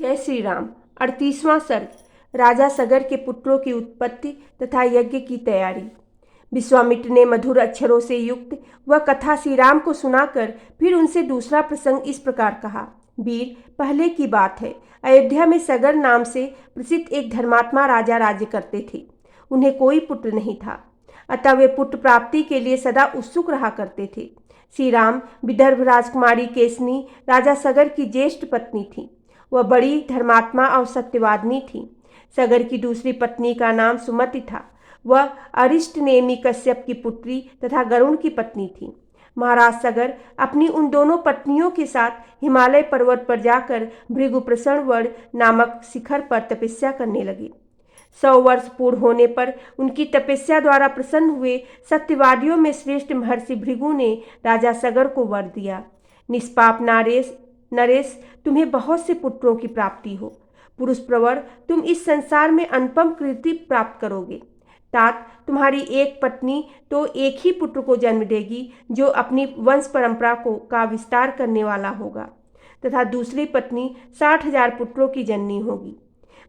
जय श्री राम। 38वां सर्ग। राजा सगर के पुत्रों की उत्पत्ति तथा यज्ञ की तैयारी। विश्वामित्र ने मधुर अक्षरों से युक्त वह कथा श्री राम को सुनाकर फिर उनसे दूसरा प्रसंग इस प्रकार कहा। वीर, पहले की बात है, अयोध्या में सगर नाम से प्रसिद्ध एक धर्मात्मा राजा राज्य करते थे। उन्हें कोई पुत्र नहीं था, अतः वे पुत्र प्राप्ति के लिए सदा उत्सुक रहा करते थे। श्री राम विदर्भ राजकुमारी केसनी राजा सगर की ज्येष्ठ पत्नी थी। वह बड़ी धर्मात्मा और सत्यवादिनी थी। सगर की दूसरी पत्नी का नाम सुमति था। वह अरिष्ट नेमी कश्यप की पुत्री तथा गरुण की पत्नी थी। महाराज सगर अपनी उन दोनों पत्नियों के साथ हिमालय पर्वत पर जाकर भृगुप्रसणवड़ नामक शिखर पर तपस्या करने लगे। 100 वर्ष पूर्ण होने पर उनकी तपस्या द्वारा प्रसन्न हुए सत्यवादियों में श्रेष्ठ महर्षि भृगु ने राजा सगर को वर दिया। निष्पाप नरेश, तुम्हें बहुत से पुत्रों की प्राप्ति हो। पुरुष प्रवर, तुम इस संसार में अनुपम कीर्ति प्राप्त करोगे। तात, तुम्हारी एक पत्नी तो एक ही पुत्र को जन्म देगी जो अपनी वंश परंपरा का विस्तार करने वाला होगा, तथा दूसरी पत्नी 60,000 पुत्रों की जननी होगी।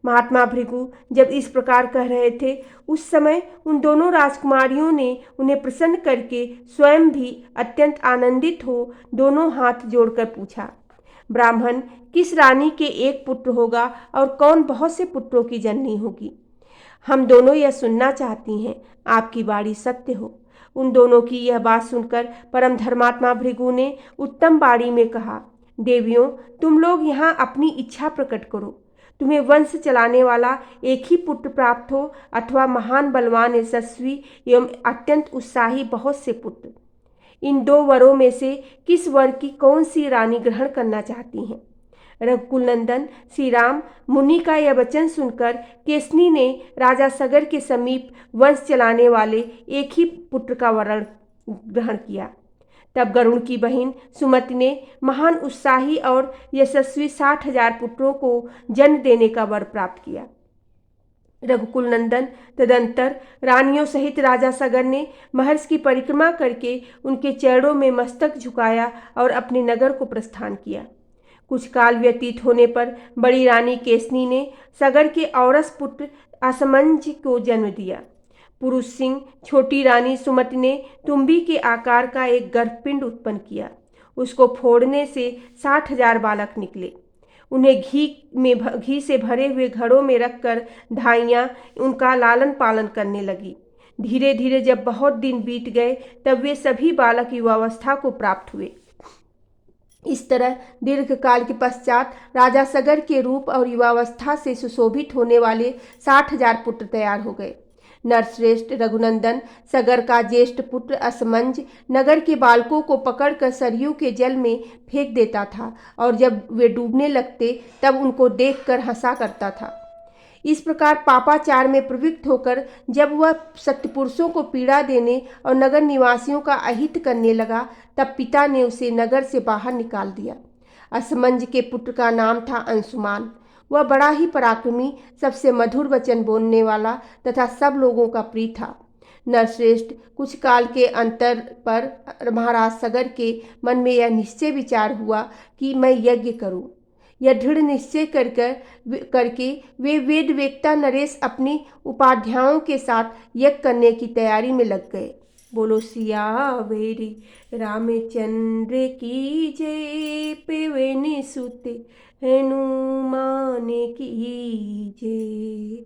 महात्मा भृगु जब इस प्रकार कह रहे थे, उस समय उन दोनों राजकुमारियों ने उन्हें प्रसन्न करके स्वयं भी अत्यंत आनंदित हो दोनों हाथ जोड़कर पूछा, ब्राह्मण, किस रानी के एक पुत्र होगा और कौन बहुत से पुत्रों की जननी होगी? हम दोनों यह सुनना चाहती हैं, आपकी बाणी सत्य हो। उन दोनों की यह बात सुनकर परम धर्मात्मा भृगु ने उत्तम बाणी में कहा, देवियों, तुम लोग यहाँ अपनी इच्छा प्रकट करो। तुम्हें वंश चलाने वाला एक ही पुत्र प्राप्त हो अथवा महान बलवान यशस्वी एवं अत्यंत उत्साही बहुत से पुत्र। इन दो वरों में से किस वर की कौन सी रानी ग्रहण करना चाहती हैं? रघुकुल नंदन श्री राम मुनि का यह वचन सुनकर केसनी ने राजा सगर के समीप वंश चलाने वाले एक ही पुत्र का वरण ग्रहण किया। तब गरुण की बहन सुमति ने महान उत्साही और यशस्वी 60,000 पुत्रों को जन्म देने का वर प्राप्त किया। रघुकुल नंदन तदंतर रानियों सहित राजा सगर ने महर्षि की परिक्रमा करके उनके चरणों में मस्तक झुकाया और अपने नगर को प्रस्थान किया। कुछ काल व्यतीत होने पर बड़ी रानी केसनी ने सगर के औरस पुत्र असमंज को जन्म दिया। पुरुष सिंह छोटी रानी सुमति ने तुम्बी के आकार का एक गर्भपिंड उत्पन्न किया। उसको फोड़ने से 60,000 बालक निकले। उन्हें घी से भरे हुए घड़ों में रखकर धाइयाँ उनका लालन पालन करने लगी। धीरे धीरे जब बहुत दिन बीत गए तब वे सभी बालक युवावस्था को प्राप्त हुए। इस तरह दीर्घ काल के पश्चात राजा सगर के रूप और युवावस्था से सुशोभित होने वाले 60,000 पुत्र तैयार हो गए। नरश्रेष्ठ रघुनंदन सगर का ज्येष्ठ पुत्र असमंज नगर के बालकों को पकड़कर सरयू के जल में फेंक देता था और जब वे डूबने लगते तब उनको देखकर हंसा करता था। इस प्रकार पापाचार में प्रवृत्त होकर जब वह सत्पुरुषों को पीड़ा देने और नगर निवासियों का अहित करने लगा तब पिता ने उसे नगर से बाहर निकाल दिया। असमंज के पुत्र का नाम था अंशुमान। वह बड़ा ही पराक्रमी, सबसे मधुर वचन बोलने वाला तथा सब लोगों का प्रिय था। नरश्रेष्ठ, कुछ काल के अंतर पर महाराज सगर के मन में यह निश्चय विचार हुआ कि मैं यज्ञ करूं। यह दृढ़ निश्चय करके वे वेद वेत्ता नरेश अपनी उपाध्यायों के साथ यज्ञ करने की तैयारी में लग गए। बोलो सियावेरी रामचंद्र की जय, पवन सुत हनुमान की जय।